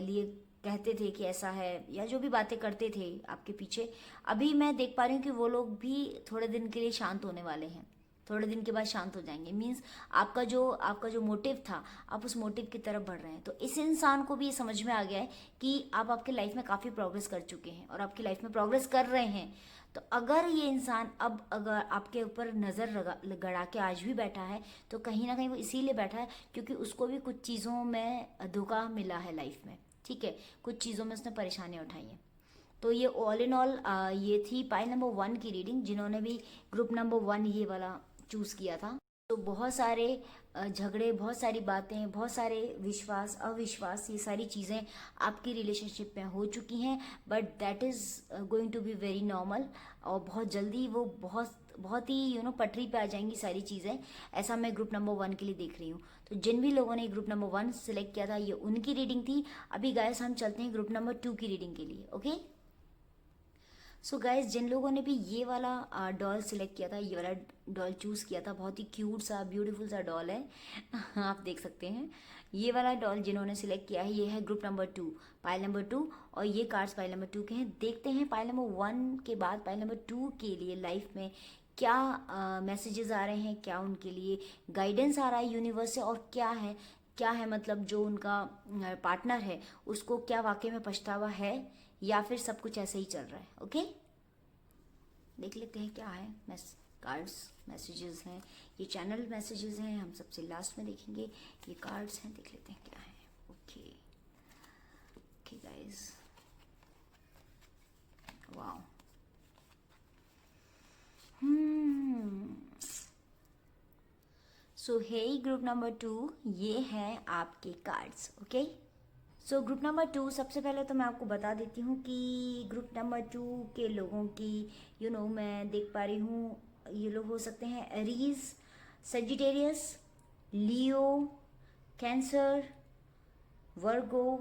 लिए कहते थे कि ऐसा है, या जो भी बातें करते थे आपके पीछे, अभी मैं देख पा रही हूँ कि वो लोग भी थोड़े दिन के लिए शांत होने वाले हैं। थोड़े दिन के बाद शांत हो जाएंगे। मीन्स आपका जो मोटिव था, आप उस मोटिव की तरफ बढ़ रहे हैं। तो इस इंसान को भी ये समझ में आ गया है कि आप आपके लाइफ में काफ़ी प्रोग्रेस कर चुके हैं, और आपकी लाइफ में प्रोग्रेस कर रहे हैं। तो अगर ये इंसान अब अगर आपके ऊपर नज़र गड़ा के आज भी बैठा है, तो कहीं ना कहीं वो इसीलिए बैठा है क्योंकि उसको भी कुछ चीज़ों में धोखा मिला है लाइफ में, ठीक है। कुछ चीज़ों में उसने परेशानियाँ उठाई हैं। तो ये ऑल इन ऑल ये थी पाइल नंबर 1 की रीडिंग। जिन्होंने भी ग्रुप नंबर 1 ये वाला चूज़ किया था, तो बहुत सारे झगड़े, बहुत सारी बातें, बहुत सारे विश्वास अविश्वास, ये सारी चीज़ें आपकी रिलेशनशिप में हो चुकी हैं। But that is going to be very normal, और बहुत जल्दी वो बहुत बहुत ही पटरी पे आ जाएंगी सारी चीज़ें। ऐसा मैं ग्रुप नंबर 1 के लिए देख रही हूँ। तो जिन भी लोगों ने ग्रुप नंबर 1 सिलेक्ट किया था, ये उनकी रीडिंग थी। अभी गाइस हम चलते हैं ग्रुप नंबर 2 की रीडिंग के लिए, ओके। सो गाइज, जिन लोगों ने भी ये वाला डॉल सिलेक्ट किया था, ये वाला डॉल चूज़ किया था, बहुत ही क्यूट सा ब्यूटीफुल सा डॉल है आप देख सकते हैं। ये वाला डॉल जिन्होंने सिलेक्ट किया है, ये है ग्रुप नंबर 2, पाइल नंबर 2, और ये कार्ड्स पाइल नंबर 2 के हैं। देखते हैं पाइल नंबर 1 के बाद पाइल नंबर 2 के लिए लाइफ में क्या मैसेजेस आ रहे हैं, क्या उनके लिए गाइडेंस आ रहा है यूनिवर्स से, और क्या है मतलब जो उनका पार्टनर है उसको क्या वाकई में पछतावा है, या फिर सब कुछ ऐसे ही चल रहा है। ओके, देख लेते हैं क्या है। कार्ड्स मैसेजेस हैं, ये चैनल मैसेजेस हैं, हम सबसे लास्ट में देखेंगे। ये कार्ड्स हैं, देख लेते हैं क्या है। Okay okay guys, wow. So hey group number 2, ये हैं आपके cards, okay. So group number 2, सबसे पहले तो मैं आपको बता देती हूँ कि ग्रुप नंबर 2 के लोगों की मैं देख पा रही हूँ, ये लोग हो सकते हैं Aries, Sagittarius, Leo, cancer, Virgo,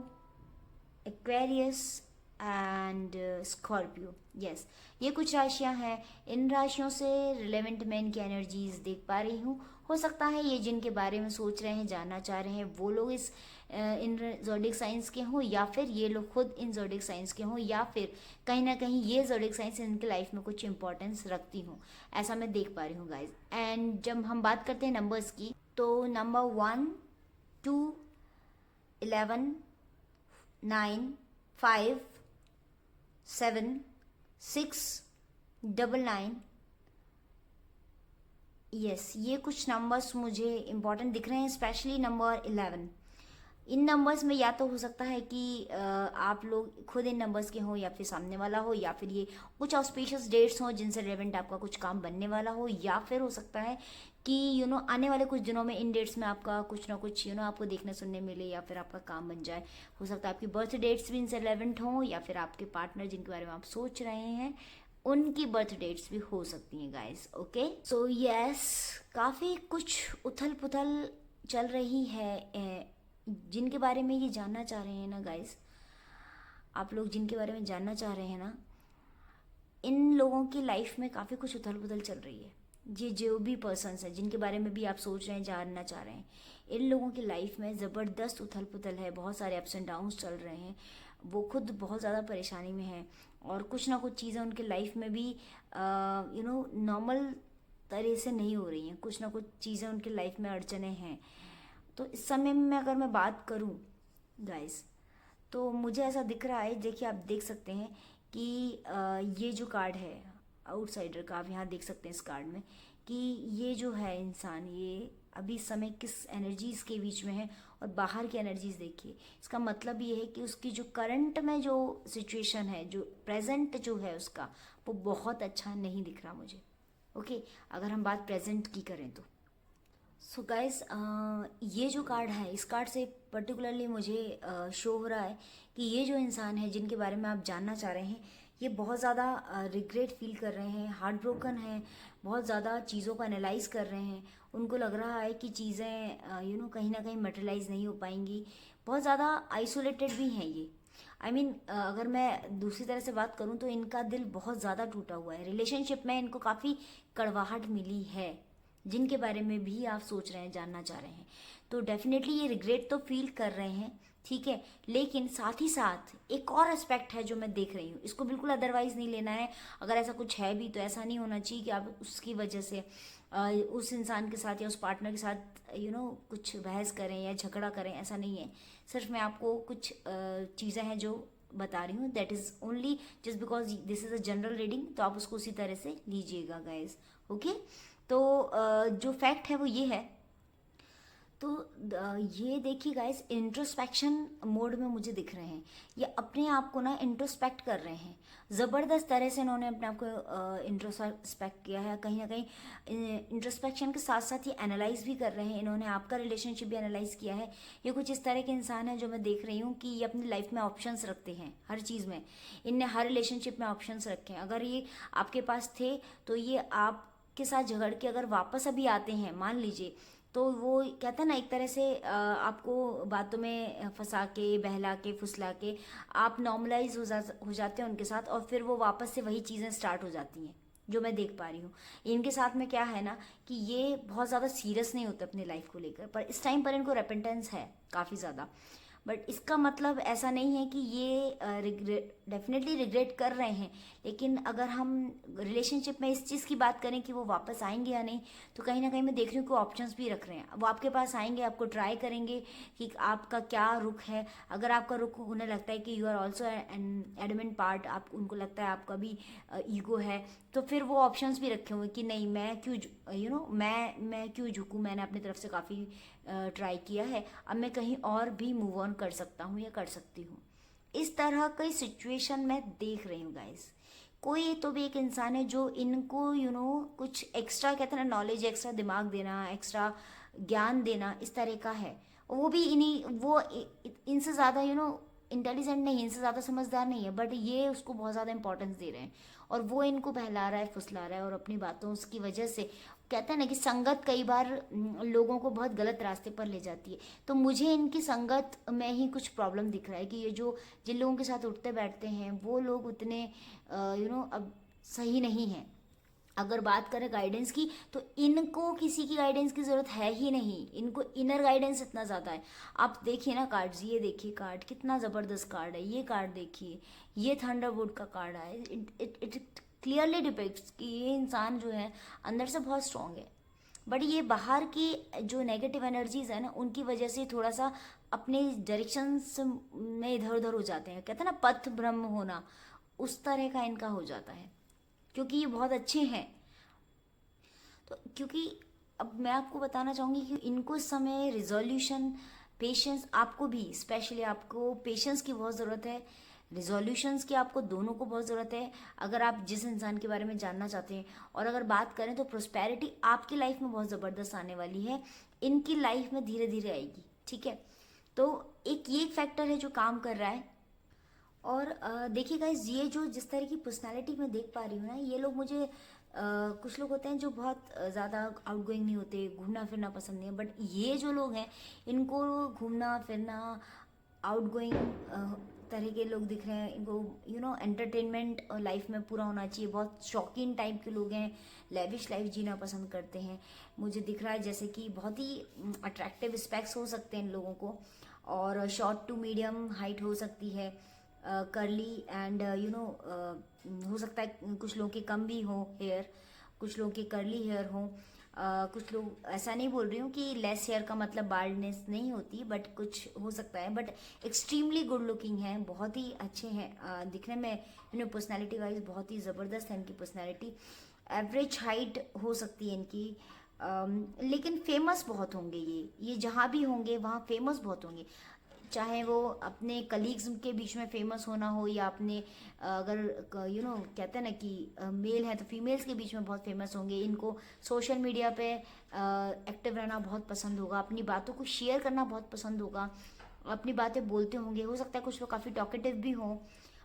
Aquarius and Scorpio. Yes, ये कुछ राशियां हैं। इन राशियों से रिलेवेंट मैं इनकी एनर्जीज देख पा रही हूँ। हो सकता है ये जिनके बारे में सोच रहे हैं, जानना चाह रहे हैं, वो लोग इन ज़ोडिक साइंस के हों, या फिर ये लोग खुद इन ज़ोडिक साइंस के हों, या फिर कहीं ना कहीं ये ज़ोडिक साइंस इनके लाइफ में कुछ इंपॉर्टेंस रखती हूँ, ऐसा मैं देख पा रही हूँ गाइज। एंड जब हम बात करते हैं नंबर्स की, तो नंबर 1, 2, 11, 9, 5, 7, 6, 9, यस, ये कुछ नंबर्स मुझे इंपॉर्टेंट दिख रहे हैं, स्पेशली नंबर 11। इन नंबर्स में या तो हो सकता है कि आप लोग खुद इन नंबर्स के हों, या फिर सामने वाला हो, या फिर ये कुछ ऑस्पिशियस डेट्स हों जिनसे रिलेवेंट आपका कुछ काम बनने वाला हो, या फिर हो सकता है कि आने वाले कुछ दिनों में इन डेट्स में आपका कुछ ना कुछ आपको देखने सुनने मिले, या फिर आपका काम बन जाए। हो सकता है आपकी बर्थ डेट्स भी इनसे रिलेवेंट हों, या फिर आपके पार्टनर जिनके बारे में आप सोच रहे हैं उनकी बर्थ डेट्स भी हो सकती हैं गाइस। ओके, सो यस, काफ़ी कुछ उथल पुथल चल रही है। जिनके बारे में ये जानना चाह रहे हैं ना गाइस, आप लोग जिनके बारे में जानना चाह रहे हैं ना, इन लोगों की लाइफ में काफ़ी कुछ उथल पुथल चल रही है। ये जो भी पर्सन्स हैं जिनके बारे में भी आप सोच रहे हैं, जानना चाह रहे हैं, इन लोगों की लाइफ में ज़बरदस्त उथल पुथल है, बहुत सारे अप्स एंड डाउन्स चल रहे हैं। वो खुद बहुत ज़्यादा परेशानी में हैं और कुछ ना कुछ चीज़ें उनके लाइफ में भी नॉर्मल तरह से नहीं हो रही हैं। कुछ ना कुछ चीज़ें उनके लाइफ में अड़चने हैं। तो इस समय में अगर मैं बात करूँ गाइस, तो मुझे ऐसा दिख रहा है, देखिए आप देख सकते हैं कि ये जो कार्ड है आउटसाइडर का, आप यहाँ देख सकते हैं इस कार्ड में कि ये जो है इंसान, ये अभी इस समय किस एनर्जीज़ के बीच में है और बाहर की एनर्जीज़ देखिए। इसका मतलब ये है कि उसकी जो करंट में जो सिचुएशन है, जो प्रेजेंट जो है उसका, वो बहुत अच्छा नहीं दिख रहा मुझे। ओके, अगर हम बात प्रेजेंट की करें तो सो गाइस, ये जो कार्ड है, इस कार्ड से पर्टिकुलरली मुझे शो हो रहा है कि ये जो इंसान है जिनके बारे में आप जानना चाह रहे हैं, ये बहुत ज़्यादा रिग्रेट फील कर रहे हैं, हार्ट ब्रोकन हैं, बहुत ज़्यादा चीज़ों को एनालाइज कर रहे हैं। उनको लग रहा है कि चीज़ें कहीं ना कहीं मटेरियलाइज नहीं हो पाएंगी। बहुत ज़्यादा आइसोलेटेड भी हैं ये। आई मीन अगर मैं दूसरी तरह से बात करूँ तो इनका दिल बहुत ज़्यादा टूटा हुआ है। रिलेशनशिप में इनको काफ़ी कड़वाहट मिली है, जिनके बारे में भी आप सोच रहे हैं, जानना चाह रहे हैं। तो डेफिनेटली ये रिग्रेट तो फील कर रहे हैं, ठीक है, लेकिन साथ ही साथ एक और एस्पेक्ट है जो मैं देख रही हूँ। इसको बिल्कुल अदरवाइज नहीं लेना है। अगर ऐसा कुछ है भी तो ऐसा नहीं होना चाहिए कि आप उसकी वजह से उस इंसान के साथ या उस पार्टनर के साथ कुछ बहस करें या झगड़ा करें, ऐसा नहीं है। सिर्फ मैं आपको कुछ चीज़ें हैं जो बता रही हूँ, that is only just because this is a general reading, तो आप उसको उसी तरह से लीजिएगा गाइज। ओके, तो जो फैक्ट है वो ये है। तो ये देखिए गाइस, इंट्रोस्पेक्शन मोड में मुझे दिख रहे हैं। ये अपने आप को ना इंट्रोस्पेक्ट कर रहे हैं, ज़बरदस्त तरह से इन्होंने अपने आप को इंट्रोस्पेक्ट किया है। कहीं ना कहीं इंट्रोस्पेक्शन के साथ साथ ये एनालाइज भी कर रहे हैं। इन्होंने आपका रिलेशनशिप भी एनालाइज किया है। ये कुछ इस तरह के इंसान है जो मैं देख रही हूँ कि ये अपनी लाइफ में ऑप्शंस रखते हैं हर चीज़ में। इनने हर रिलेशनशिप में ऑप्शंस रखे हैं। अगर ये आपके पास थे तो ये आपके साथ झगड़ के अगर वापस अभी आते हैं, मान लीजिए, तो वो कहते हैं ना, एक तरह से आपको बातों में फंसा के, बहला के, फुसला के आप नॉर्मलाइज हो जाते हैं उनके साथ, और फिर वो वापस से वही चीज़ें स्टार्ट हो जाती हैं जो मैं देख पा रही हूँ। इनके साथ में क्या है ना कि ये बहुत ज़्यादा सीरियस नहीं होते अपने लाइफ को लेकर, पर इस टाइम पर इनको रेपेंटेंस है काफ़ी ज़्यादा। बट इसका मतलब ऐसा नहीं है कि ये डेफिनेटली रिग्रेट कर रहे हैं। लेकिन अगर हम रिलेशनशिप में इस चीज़ की बात करें कि वो वापस आएंगे या नहीं, तो कहीं ना कहीं मैं देख रही हूँ कि ऑप्शंस भी रख रहे हैं। वो आपके पास आएंगे, आपको ट्राई करेंगे कि आपका क्या रुख है। अगर आपका रुख उन्हें लगता है कि you are also an adamant part, आप उनको लगता है आपका भी ईगो है, तो फिर वो ऑप्शंस भी रखे हुए कि नहीं, मैं क्यों मैं क्यों झुकूँ, मैंने अपनी तरफ से काफ़ी ट्राई किया है, अब मैं कहीं और भी मूव ऑन कर सकता हूँ या कर सकती हूँ। इस तरह कई सिचुएशन मैं देख रही हूँ गाइस। कोई तो भी एक इंसान है जो इनको कुछ एक्स्ट्रा, कहते हैं ना, नॉलेज, एक्स्ट्रा दिमाग देना, एक्स्ट्रा ज्ञान देना, इस तरह का है। वो भी इनसे ज़्यादा इंटेलिजेंट नहीं है, इनसे ज़्यादा समझदार नहीं है, बट ये उसको बहुत ज़्यादा इंपॉर्टेंस दे रहे हैं और वो इनको बहला रहा है, फुसला रहा है, और अपनी बातों की वजह से, कहते हैं ना कि संगत कई बार लोगों को बहुत गलत रास्ते पर ले जाती है। तो मुझे इनकी संगत में ही कुछ प्रॉब्लम दिख रहा है कि ये जो जिन लोगों के साथ उठते बैठते हैं वो लोग उतने अब सही नहीं हैं। अगर बात करें गाइडेंस की, तो इनको किसी की गाइडेंस की ज़रूरत है ही नहीं। इनको इनर गाइडेंस इतना ज़्यादा है। आप देखिए ना कार्ड्स, ये देखिए कार्ड कितना ज़बरदस्त कार्ड है। ये कार्ड देखिए, ये थंडरबोल्ट का कार्ड है। इट क्लियरली डिपिक्ट्स कि ये इंसान जो है अंदर से बहुत स्ट्रांग है, बट ये बाहर की जो नेगेटिव एनर्जीज है ना, उनकी वजह से थोड़ा सा अपने डायरेक्शंस में इधर उधर हो जाते हैं। कहते हैं ना, पथ भ्रम होना, उस तरह का इनका हो जाता है। क्योंकि ये बहुत अच्छे हैं, तो क्योंकि अब मैं आपको बताना चाहूँगी कि इनको इस समय रिजोल्यूशन, पेशेंस, आपको भी स्पेशली आपको पेशेंस की बहुत ज़रूरत है, रिजोल्यूशंस की आपको दोनों को बहुत ज़रूरत है अगर आप जिस इंसान के बारे में जानना चाहते हैं। और अगर बात करें तो प्रोस्पेरिटी आपकी लाइफ में बहुत ज़बरदस्त आने वाली है, इनकी लाइफ में धीरे धीरे आएगी, ठीक है। तो एक ये फैक्टर है जो काम कर रहा है। और देखिए गाइज, ये जो जिस तरह की पर्सनालिटी मैं देख पा रही हूँ ना, ये लोग मुझे कुछ लोग होते हैं जो बहुत ज़्यादा आउटगोइंग नहीं होते, घूमना फिरना पसंद नहीं है, बट ये जो लोग हैं इनको घूमना फिरना, आउटगोइंग तरह के लोग दिख रहे हैं इनको, एंटरटेनमेंट लाइफ में पूरा होना चाहिए, बहुत शौकीन टाइप के लोग हैं, लेविश लाइफ जीना पसंद करते हैं। मुझे दिख रहा है जैसे कि बहुत ही अट्रैक्टिव स्पेक्स हो सकते हैं इन लोगों को, और शॉर्ट टू मीडियम हाइट हो सकती है, करली एंड हो सकता है कुछ लोगों के कम भी हो हेयर, कुछ लोगों के करली हेयर हो, कुछ लोग, ऐसा नहीं बोल रही हूँ कि लेस हेयर का मतलब बाल्डनेस नहीं होती, बट कुछ हो सकता है, बट एक्सट्रीमली गुड लुकिंग है, बहुत ही अच्छे हैं दिखने में, पर्सनैलिटी वाइज बहुत ही ज़बरदस्त है इनकी पर्सनैलिटी। एवरेज हाइट हो सकती है इनकी, लेकिन फेमस बहुत होंगे ये जहाँ भी होंगे वहाँ फेमस बहुत होंगे, चाहे वो अपने कलीग्स के बीच में फेमस होना हो, या अपने अगर कहते हैं ना कि मेल है तो फीमेल्स के बीच में बहुत फेमस होंगे। इनको सोशल मीडिया पे एक्टिव रहना बहुत पसंद होगा, अपनी बातों को शेयर करना बहुत पसंद होगा, अपनी बातें बोलते होंगे, हो सकता है कुछ लोग काफ़ी टॉकेटिव भी हों,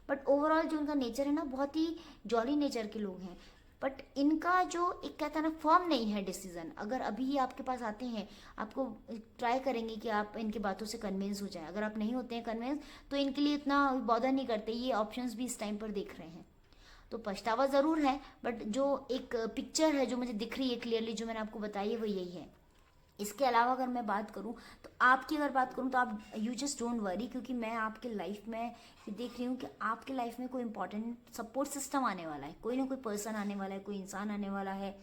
बट ओवरऑल जो उनका नेचर है ना, बहुत ही जॉली नेचर के लोग हैं। बट इनका जो एक कहता है ना, फर्म नहीं है डिसीजन, अगर अभी ये आपके पास आते हैं, आपको ट्राई करेंगे कि आप इनकी बातों से कन्विंस हो जाए, अगर आप नहीं होते हैं कन्विंस तो इनके लिए इतना बॉदर नहीं करते, ये ऑप्शंस भी इस टाइम पर देख रहे हैं। तो पछतावा ज़रूर है, बट जो एक पिक्चर है जो मुझे दिख रही है क्लियरली, जो मैंने आपको बताई है, वो यही है। इसके अलावा अगर मैं बात करूं, तो आपकी अगर बात करूं, तो आप यू जस्ट डोंट वरी, क्योंकि मैं आपके लाइफ में ये देख रही हूँ कि आपके लाइफ में कोई इंपॉर्टेंट सपोर्ट सिस्टम आने वाला है, कोई ना कोई पर्सन आने वाला है, कोई इंसान आने वाला है,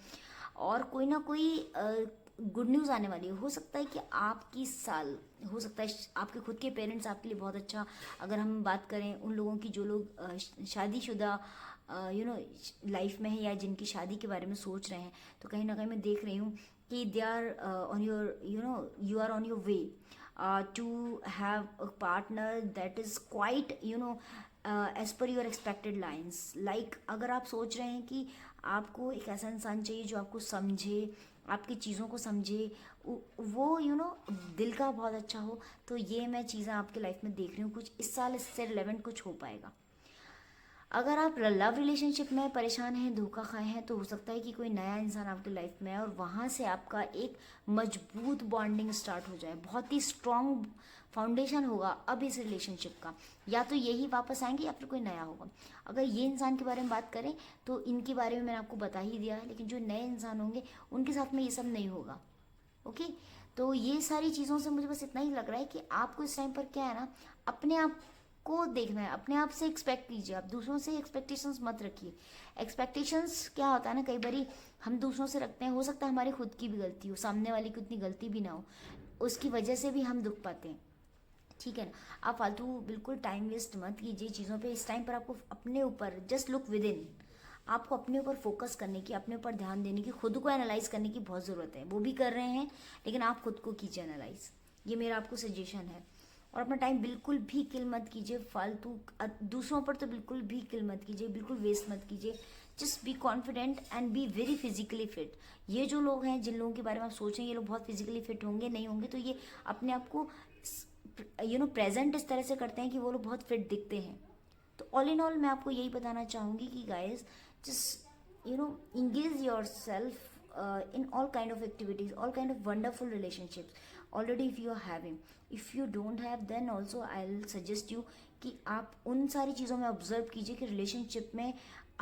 और कोई ना कोई गुड न्यूज़ आने वाली है। हो सकता है कि आपकी साल, हो सकता है आपके खुद के पेरेंट्स आपके लिए बहुत अच्छा, अगर हम बात करें उन लोगों की जो लोग शादीशुदा लाइफ में है, या जिनकी शादी के बारे में सोच रहे हैं, तो कहीं ना कहीं मैं देख रही हूँ कि they are on your you are on your way to have a partner that is quite as per your expected lines, like अगर आप सोच रहे हैं कि आपको एक ऐसा इंसान चाहिए जो आपको समझे, आपकी चीज़ों को समझे, वो दिल का बहुत अच्छा हो, तो ये मैं चीज़ें आपके लाइफ में देख रही हूँ, कुछ इस साल इससे रिलेवेंट कुछ हो पाएगा। अगर आप लव रिलेशनशिप में परेशान हैं, धोखा खाए हैं, तो हो सकता है कि कोई नया इंसान आपकी लाइफ में है, और वहाँ से आपका एक मजबूत बॉन्डिंग स्टार्ट हो जाए, बहुत ही स्ट्रॉन्ग फाउंडेशन होगा अब इस रिलेशनशिप का, या तो यही वापस आएंगे या फिर कोई नया होगा। अगर ये इंसान के बारे में बात करें तो इनके बारे में मैंने आपको बता ही दिया है, लेकिन जो नए इंसान होंगे उनके साथ में ये सब नहीं होगा। ओके, तो ये सारी चीज़ों से मुझे बस इतना ही लग रहा है कि आपको इस टाइम पर क्या है ना, अपने आप को देखना है, अपने आप से एक्सपेक्ट कीजिए, आप दूसरों से एक्सपेक्टेशंस मत रखिए। एक्सपेक्टेशंस क्या होता है ना, कई बारी हम दूसरों से रखते हैं, हो सकता है हमारी खुद की भी गलती हो, सामने वाले की उतनी गलती भी ना हो, उसकी वजह से भी हम दुख पाते हैं। ठीक है ना, आप फालतू बिल्कुल टाइम वेस्ट मत कीजिए चीज़ों पे। इस टाइम पर आपको अपने ऊपर, जस्ट लुक विद इन, आपको अपने ऊपर फोकस करने की, अपने ऊपर ध्यान देने की, खुद को एनालाइज करने की बहुत ज़रूरत है। वो भी कर रहे हैं, लेकिन आप खुद को कीजिए एनालाइज, ये मेरा आपको सजेशन है। और अपना टाइम बिल्कुल भी किल मत कीजिए फालतू, दूसरों पर तो बिल्कुल भी किल मत कीजिए, बिल्कुल वेस्ट मत कीजिए। Just be confident and be very physically fit. ये जो लोग हैं, जिन लोगों के बारे में आप सोचें ये लोग बहुत फिजिकली फिट होंगे नहीं होंगे, तो ये अपने आप को प्रेजेंट इस तरह से करते हैं कि वो लोग बहुत फिट दिखते हैं। तो ऑल इन ऑल मैं आपको यही बताना चाहूँगी कि guys, just engage yourself in all kind of activities, all kind of wonderful relationships already if you are having. If you don't have, then also I'll suggest you कि आप उन सारी चीज़ों में ऑब्जर्व कीजिए कि रिलेशनशिप में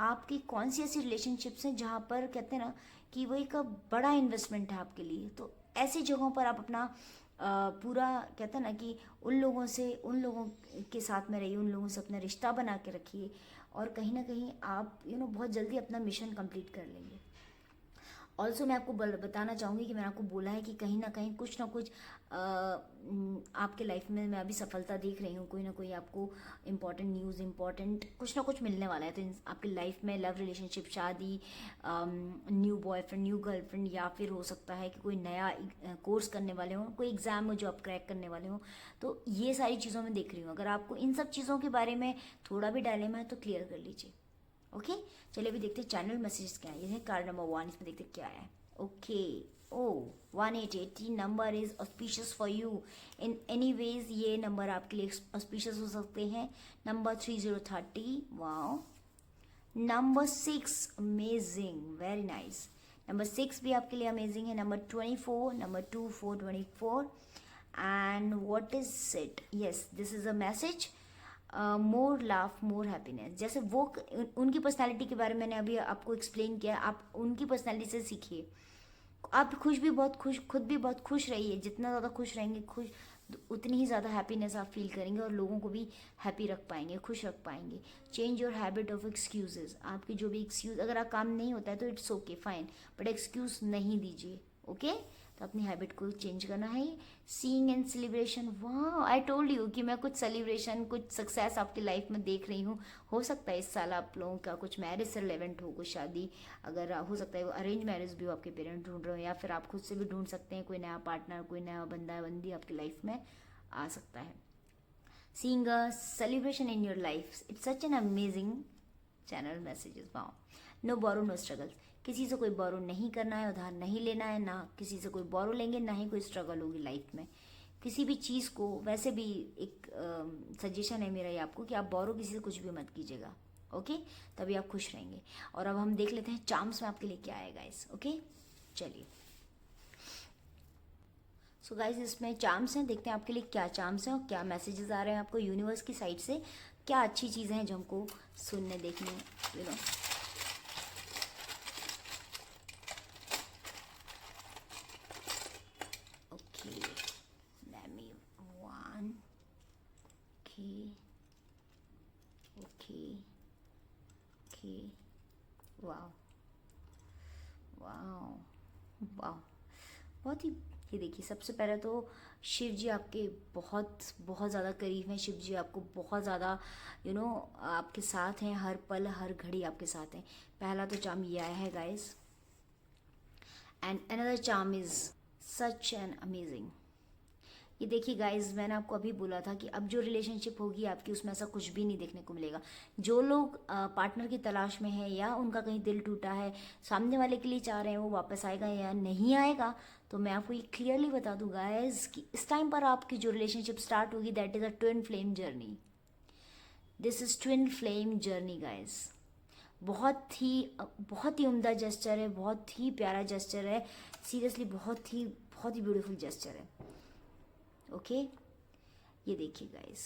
आपकी कौन सी ऐसी रिलेशनशिप्स हैं जहाँ पर कहते हैं ना कि वो एक बड़ा इन्वेस्टमेंट है आपके लिए। तो ऐसी जगहों पर आप अपना पूरा कहते हैं ना कि उन लोगों के साथ में रहिए, उन लोगों से अपना रिश्ता बना के रखिए, और कहीं ना कहीं आप बहुत जल्दी अपना मिशन कंप्लीट कर लेंगे। ऑल्सो मैं आपको बताना चाहूँगी कि मैंने आपको बोला है कि कहीं ना कहीं कुछ ना कुछ आपके लाइफ में मैं अभी सफलता देख रही हूँ, कोई ना कोई आपको इम्पॉर्टेंट न्यूज़, इम्पॉर्टेंट कुछ ना कुछ मिलने वाला है। तो आपकी लाइफ में लव रिलेशनशिप, शादी, न्यू बॉयफ्रेंड, न्यू गर्लफ्रेंड, या फिर हो सकता है कि कोई नया कोर्स करने वाले हों, कोई एग्ज़ाम हो जो आप क्रैक करने वाले हों। तो ये सारी चीज़ों में देख रही हूँ। अगर आपको इन सब चीज़ों के बारे में थोड़ा भी डायलेमा है तो क्लियर कर लीजिए। ओके, चलिए अभी देखते हैं चैनल मैसेजेस क्या है। ये है कार्ड नंबर 1, इसमें देखते क्या है। Okay, oh 1880 number is auspicious for you in any ways, ये नंबर आपके लिए ऑस्पिशियस हो सकते हैं. Number 3030, wow. Number 6 amazing, very nice. Number 6 भी आपके लिए अमेजिंग है. Number 24, number 2424. And what is it? Yes, this is a message, more laugh more happiness. जैसे वो उनकी पर्सनालिटी के बारे में मैंने अभी आपको एक्सप्लेन किया, आप उनकी पर्सनालिटी से सीखिए. आप खुद भी बहुत खुश रहिए. जितना ज़्यादा खुश रहेंगे, उतनी ही ज़्यादा हैप्पीनेस आप फील करेंगे और लोगों को भी हैप्पी रख पाएंगे, खुश रख पाएंगे. Change your habit of excuses. आपकी जो भी एक्सक्यूज, अगर आप काम नहीं होता है तो it's okay, fine, but excuse नहीं दीजिए. ओके, तो अपनी हैबिट को चेंज करना है. सीइंग एंड सेलिब्रेशन, वाह, आई टोल्ड यू कि मैं कुछ सेलिब्रेशन, कुछ सक्सेस आपकी लाइफ में देख रही हूँ. हो सकता है इस साल आप लोगों का कुछ मैरिज से रिलेवेंट हो, कुछ शादी, अगर हो सकता है वो अरेंज मैरिज भी हो, आपके पेरेंट्स ढूंढ रहे हो, या फिर आप खुद से भी ढूंढ सकते हैं. कोई नया पार्टनर, कोई नया बंदी आपकी लाइफ में आ सकता है. Seeing a celebration in your life, it's such an amazing channel messages. Wow. No borrow no struggle. किसी से कोई बोरो नहीं करना है, उधार नहीं लेना है, ना किसी से कोई बोरो लेंगे, ना ही कोई स्ट्रगल होगी लाइफ में. किसी भी चीज़ को, वैसे भी एक सजेशन है मेरा ये आपको कि आप बोरो किसी से कुछ भी मत कीजिएगा. ओके, तभी आप खुश रहेंगे. और अब हम देख लेते हैं चार्म्स में आपके लिए क्या है गाइस. ओके, चलिए. सो गाइस, इसमें चार्म्स हैं, देखते हैं आपके लिए क्या चार्म्स हैं और क्या मैसेजेस आ रहे हैं आपको यूनिवर्स की साइड से. क्या अच्छी चीज़ें हैं जो हमको सुनने, देखने, you know. Okay, let me one. Okay, okay, okay. Wow, wow, wow. बहुत ही, ये देखिए, सबसे पहले तो शिव जी आपके बहुत बहुत ज़्यादा करीब हैं. शिव जी आपको बहुत ज़्यादा आपके साथ हैं, हर पल हर घड़ी आपके साथ हैं. पहला तो चार्म ये आया है guys. And another charm is such an amazing. ये देखिए गाइज, मैंने आपको अभी बोला था कि अब जो रिलेशनशिप होगी आपकी, उसमें ऐसा कुछ भी नहीं देखने को मिलेगा. जो लोग पार्टनर की तलाश में है, या उनका कहीं दिल टूटा है, सामने वाले के लिए चाह रहे हैं वो वापस आएगा या नहीं आएगा, तो मैं आपको ये क्लियरली बता दूँ गाइज कि इस टाइम पर आपकी जो रिलेशनशिप स्टार्ट होगी, that is a twin flame journey. This is twin flame journey guys. बहुत ही उम्दा जेस्चर है, बहुत ही प्यारा जेस्चर है. सीरियसली बहुत ही ब्यूटीफुल जेस्चर है. ओके, ये देखिए गाइस,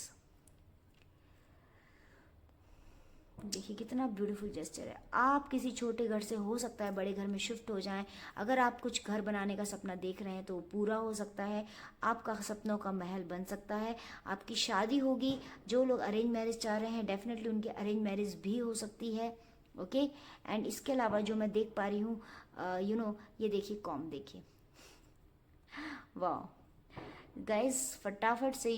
देखिए कितना ब्यूटीफुल जेस्चर है. आप किसी छोटे घर से, हो सकता है बड़े घर में शिफ्ट हो जाएं. अगर आप कुछ घर बनाने का सपना देख रहे हैं तो वो पूरा हो सकता है. आपका सपनों का महल बन सकता है. आपकी शादी होगी. जो लोग अरेंज मैरिज चाह रहे हैं, डेफिनेटली उनकी अरेंज मैरिज भी हो सकती है. ओके, एंड इसके अलावा जो मैं देख पा रही हूँ, ये देखिए कॉम, देखिए, वाह गाइस. फटाफट से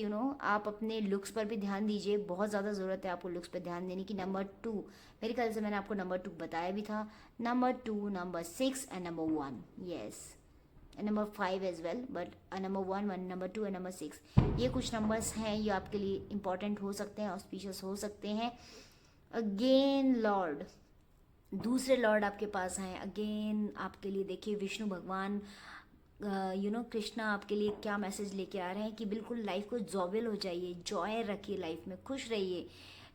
आप अपने लुक्स पर भी ध्यान दीजिए. बहुत ज़्यादा ज़रूरत है आपको लुक्स पर ध्यान देने की. नंबर 2, मेरे ख्याल से मैंने आपको नंबर 2 बताया भी था. Number 2, number 6 and number 1, yes, number 5 as well, but number 1, number 2 and number 6, ये कुछ नंबर्स हैं, ये आपके लिए इंपॉर्टेंट हो सकते हैं, ऑस्पिशियस हो सकते हैं. अगेन लॉर्ड, दूसरे लॉर्ड आपके पास हैं. अगेन आपके लिए देखिए विष्णु भगवान, कृष्णा आपके लिए क्या मैसेज लेके आ रहे हैं कि बिल्कुल लाइफ को जॉबल हो जाइए, जॉय रखिए, लाइफ में खुश रहिए,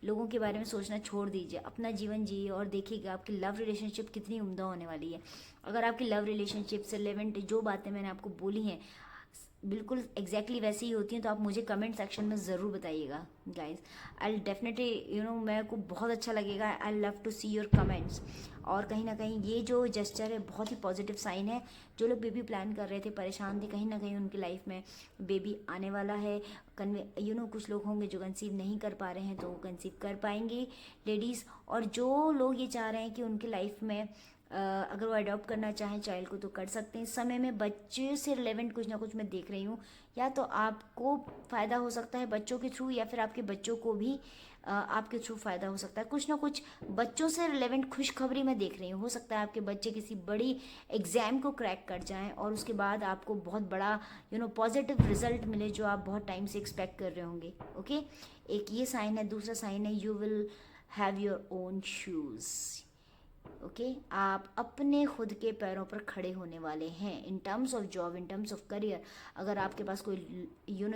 लोगों के बारे में सोचना छोड़ दीजिए, अपना जीवन जिए और देखिएगा आपकी लव रिलेशनशिप कितनी उम्दा होने वाली है. अगर आपकी लव रिलेशनशिप से रिलेवेंट जो बातें मैंने आपको बोली हैं बिल्कुल एग्जैक्टली वैसी ही होती हैं, तो आप मुझे कमेंट सेक्शन में ज़रूर बताइएगा गाइज. आई डेफिनेटली मेरे को बहुत अच्छा लगेगा. I love to see your comments. और कहीं ना कहीं ये जो जेस्चर है बहुत ही पॉजिटिव साइन है. जो लोग बेबी प्लान कर रहे थे, परेशान थे, कहीं ना कहीं उनकी लाइफ में बेबी आने वाला है. कुछ लोग होंगे जो कंसीव नहीं कर पा रहे हैं, तो वो कंसीव कर पाएंगे लेडीज़. और जो लोग ये चाह रहे हैं कि उनकी लाइफ में अगर वो अडॉप्ट करना चाहें चाइल्ड को, तो कर सकते हैं. समय में बच्चे से रिलेवेंट कुछ ना कुछ मैं देख रही हूँ. या तो आपको फ़ायदा हो सकता है बच्चों के थ्रू, या फिर आपके बच्चों को भी आपके थ्रू फ़ायदा हो सकता है. कुछ ना कुछ बच्चों से रिलेवेंट खुशखबरी मैं देख रही हूँ. हो सकता है आपके बच्चे किसी बड़ी एग्ज़ाम को क्रैक कर जाएं और उसके बाद आपको बहुत बड़ा पॉजिटिव रिजल्ट मिले, जो आप बहुत टाइम से एक्सपेक्ट कर रहे होंगे. ओके, एक ये साइन है. दूसरा साइन है, you will have your own shoes. Okay आप अपने खुद के पैरों पर खड़े होने वाले हैं in terms of job, in terms of career. अगर आपके पास कोई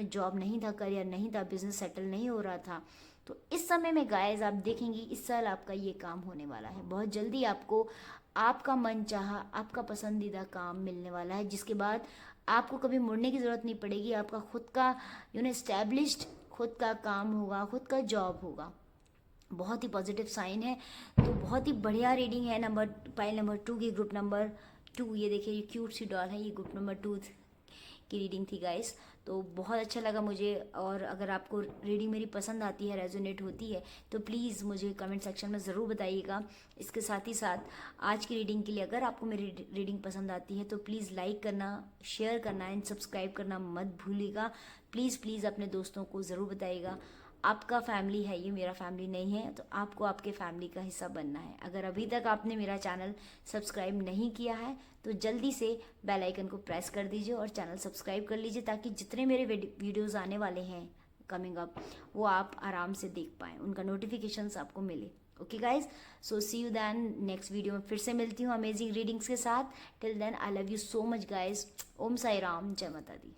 जॉब नहीं था, करियर नहीं था, बिजनेस सेटल नहीं हो रहा था, तो इस समय में गाइस आप देखेंगी इस साल आपका ये काम होने वाला है। बहुत जल्दी आपको आपका मन चाहा, आपका पसंदीदा काम मिलने वाला है, जिसके बाद आपको कभी मुड़ने की ज़रूरत नहीं पड़ेगी। आपका खुद का एस्टैब्लिश्ड खुद का काम होगा, खुद का जॉब होगा। बहुत ही पॉजिटिव साइन है। तो बहुत ही बढ़िया रीडिंग है। पाइल नंबर 2 की ग्रुप नंबर 2, ये देखिए ये क्यूट सी डॉल है, ये ग्रुप नंबर 2 की रीडिंग थी गाइस। तो बहुत अच्छा लगा मुझे, और अगर आपको रीडिंग मेरी पसंद आती है, रेजोनेट होती है, तो प्लीज़ मुझे कमेंट सेक्शन में ज़रूर बताइएगा। इसके साथ ही साथ आज की रीडिंग के लिए अगर आपको मेरी रीडिंग पसंद आती है तो प्लीज़ लाइक करना, शेयर करना एंड सब्सक्राइब करना मत भूलिएगा। प्लीज़ प्लीज़ अपने दोस्तों को ज़रूर बताइएगा। आपका फैमिली है ये, मेरा फैमिली नहीं है, तो आपको आपके फैमिली का हिस्सा बनना है। अगर अभी तक आपने मेरा चैनल सब्सक्राइब नहीं किया है तो जल्दी से बेल आइकन को प्रेस कर दीजिए और चैनल सब्सक्राइब कर लीजिए, ताकि जितने मेरे वीडियोस आने वाले हैं कमिंग अप वो आप आराम से देख पाएँ, उनका नोटिफिकेशंस आपको मिले। Okay guys, so see you then next video में फिर से मिलती हूँ अमेजिंग रीडिंग्स के साथ। Till then I love you so much guys. Om Sai Ram, जय माता दी।